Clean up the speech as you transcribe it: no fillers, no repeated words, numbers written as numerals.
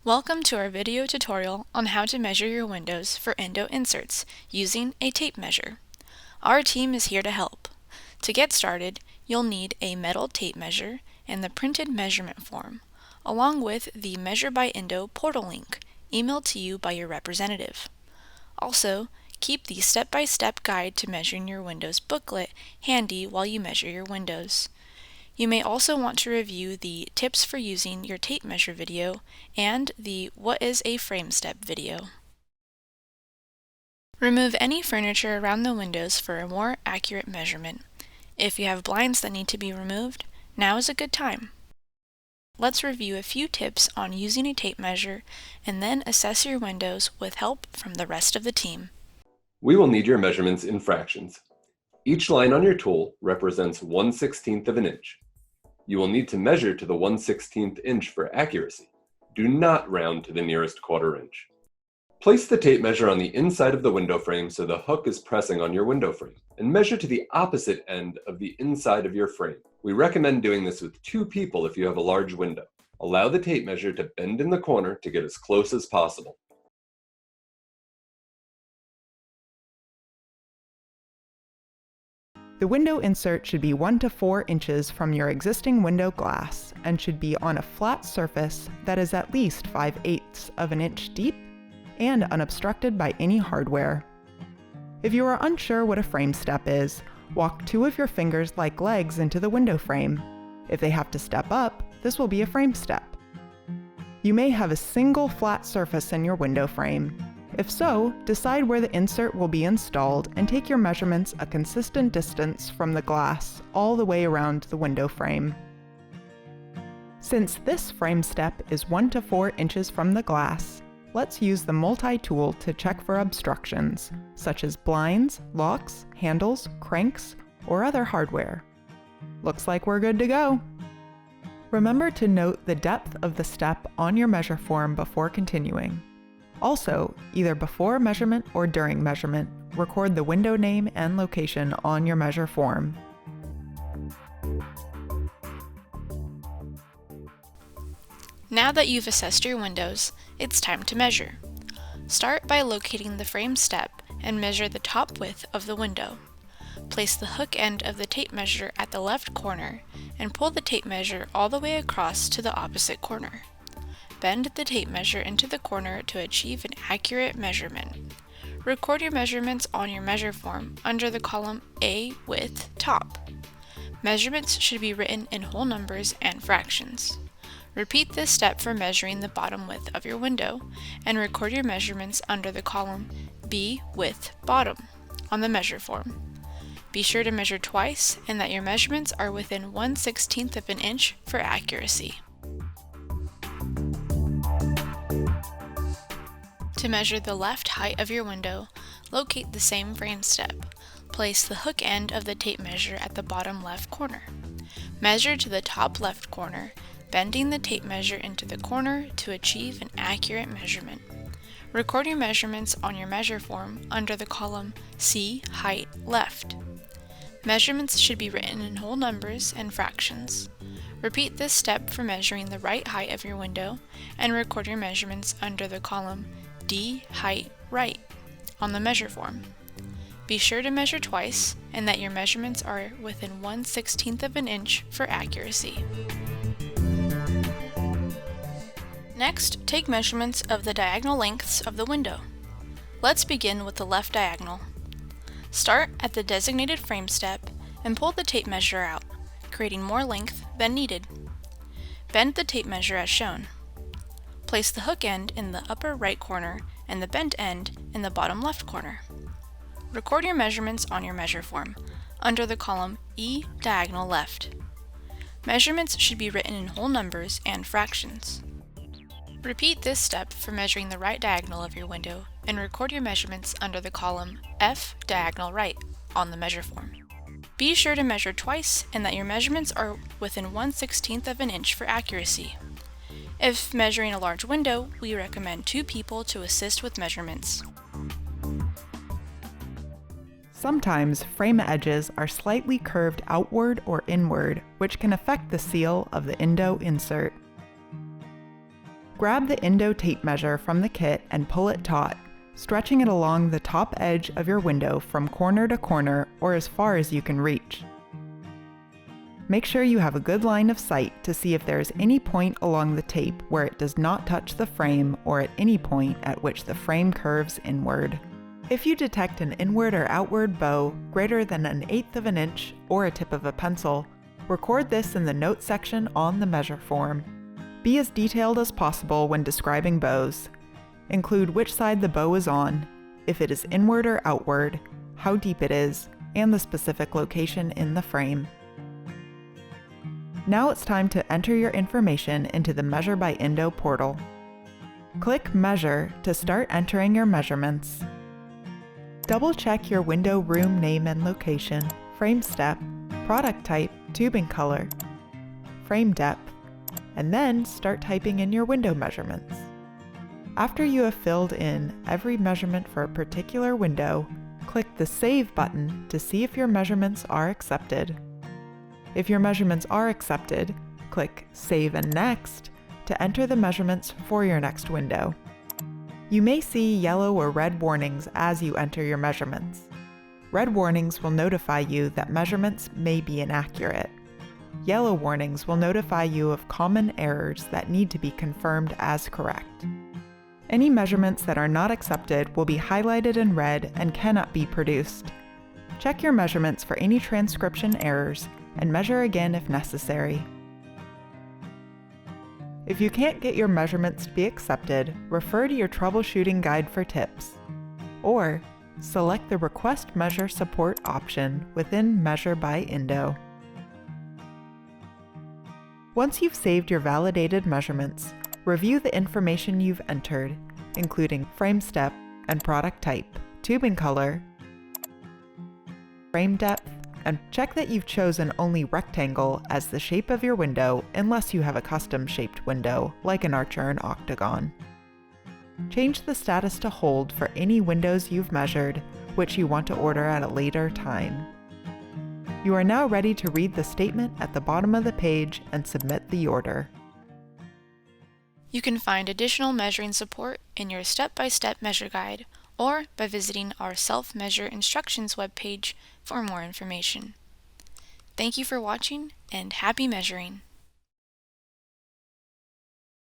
Welcome to our video tutorial on how to measure your windows for Indow inserts using a tape measure. Our team is here to help. To get started, you'll need a metal tape measure and the printed measurement form, along with the Measure by Indow portal link emailed to you by your representative. Also, keep the step-by-step guide to measuring your windows booklet handy while you measure your windows. You may also want to review the tips for using your tape measure video and the What is a frame step video. Remove any furniture around the windows for a more accurate measurement. If you have blinds that need to be removed, now is a good time. Let's review a few tips on using a tape measure and then assess your windows with help from the rest of the team. We will need your measurements in fractions. Each line on your tool represents 1/16 of an inch. You will need to measure to the 1/16 inch for accuracy. Do not round to the nearest quarter inch. Place the tape measure on the inside of the window frame so the hook is pressing on your window frame, and measure to the opposite end of the inside of your frame. We recommend doing this with 2 people if you have a large window. Allow the tape measure to bend in the corner to get as close as possible. The window insert should be 1 to 4 inches from your existing window glass and should be on a flat surface that is at least 5/8 of an inch deep and unobstructed by any hardware. If you are unsure what a frame step is, walk 2 of your fingers like legs into the window frame. If they have to step up, this will be a frame step. You may have a single flat surface in your window frame. If so, decide where the insert will be installed and take your measurements a consistent distance from the glass all the way around the window frame. Since this frame step is 1 to 4 inches from the glass, let's use the multi-tool to check for obstructions, such as blinds, locks, handles, cranks, or other hardware. Looks like we're good to go. Remember to note the depth of the step on your measure form before continuing. Also, either before measurement or during measurement, record the window name and location on your measure form. Now that you've assessed your windows, it's time to measure. Start by locating the frame step and measure the top width of the window. Place the hook end of the tape measure at the left corner and pull the tape measure all the way across to the opposite corner. Bend the tape measure into the corner to achieve an accurate measurement. Record your measurements on your measure form under the column A width top. Measurements should be written in whole numbers and fractions. Repeat this step for measuring the bottom width of your window and record your measurements under the column B width bottom on the measure form. Be sure to measure twice and that your measurements are within 1/16 of an inch for accuracy. To measure the left height of your window, locate the same frame step. Place the hook end of the tape measure at the bottom left corner. Measure to the top left corner, bending the tape measure into the corner to achieve an accurate measurement. Record your measurements on your measure form under the column C height left. Measurements should be written in whole numbers and fractions. Repeat this step for measuring the right height of your window and record your measurements under the column D height right on the measure form. Be sure to measure twice and that your measurements are within 1/16 of an inch for accuracy. Next, take measurements of the diagonal lengths of the window. Let's begin with the left diagonal. Start at the designated frame step and pull the tape measure out, creating more length than needed. Bend the tape measure as shown. Place the hook end in the upper right corner and the bent end in the bottom left corner. Record your measurements on your measure form under the column E diagonal left. Measurements should be written in whole numbers and fractions. Repeat this step for measuring the right diagonal of your window and record your measurements under the column F diagonal right on the measure form. Be sure to measure twice and that your measurements are within 1/16 of an inch for accuracy. If measuring a large window, we recommend 2 people to assist with measurements. Sometimes frame edges are slightly curved outward or inward, which can affect the seal of the Indow insert. Grab the Indow tape measure from the kit and pull it taut, stretching it along the top edge of your window from corner to corner or as far as you can reach. Make sure you have a good line of sight to see if there is any point along the tape where it does not touch the frame or at any point at which the frame curves inward. If you detect an inward or outward bow greater than 1/8 of an inch or a tip of a pencil, record this in the notes section on the measure form. Be as detailed as possible when describing bows. Include which side the bow is on, if it is inward or outward, how deep it is, and the specific location in the frame. Now it's time to enter your information into the Measure by Indow portal. Click Measure to start entering your measurements. Double-check your window room name and location, frame step, product type, tubing color, frame depth, and then start typing in your window measurements. After you have filled in every measurement for a particular window, click the Save button to see if your measurements are accepted. If your measurements are accepted, click Save and Next to enter the measurements for your next window. You may see yellow or red warnings as you enter your measurements. Red warnings will notify you that measurements may be inaccurate. Yellow warnings will notify you of common errors that need to be confirmed as correct. Any measurements that are not accepted will be highlighted in red and cannot be produced. Check your measurements for any transcription errors and measure again if necessary. If you can't get your measurements to be accepted, refer to your troubleshooting guide for tips, or select the Request Measure Support option within Measure by Indow. Once you've saved your validated measurements, review the information you've entered, including frame step and product type, tubing color, frame depth, and check that you've chosen only rectangle as the shape of your window unless you have a custom-shaped window, like an arch or an octagon. Change the status to hold for any windows you've measured, which you want to order at a later time. You are now ready to read the statement at the bottom of the page and submit the order. You can find additional measuring support in your step-by-step measure guide or by visiting our self-measure instructions webpage for more information. Thank you for watching and happy measuring!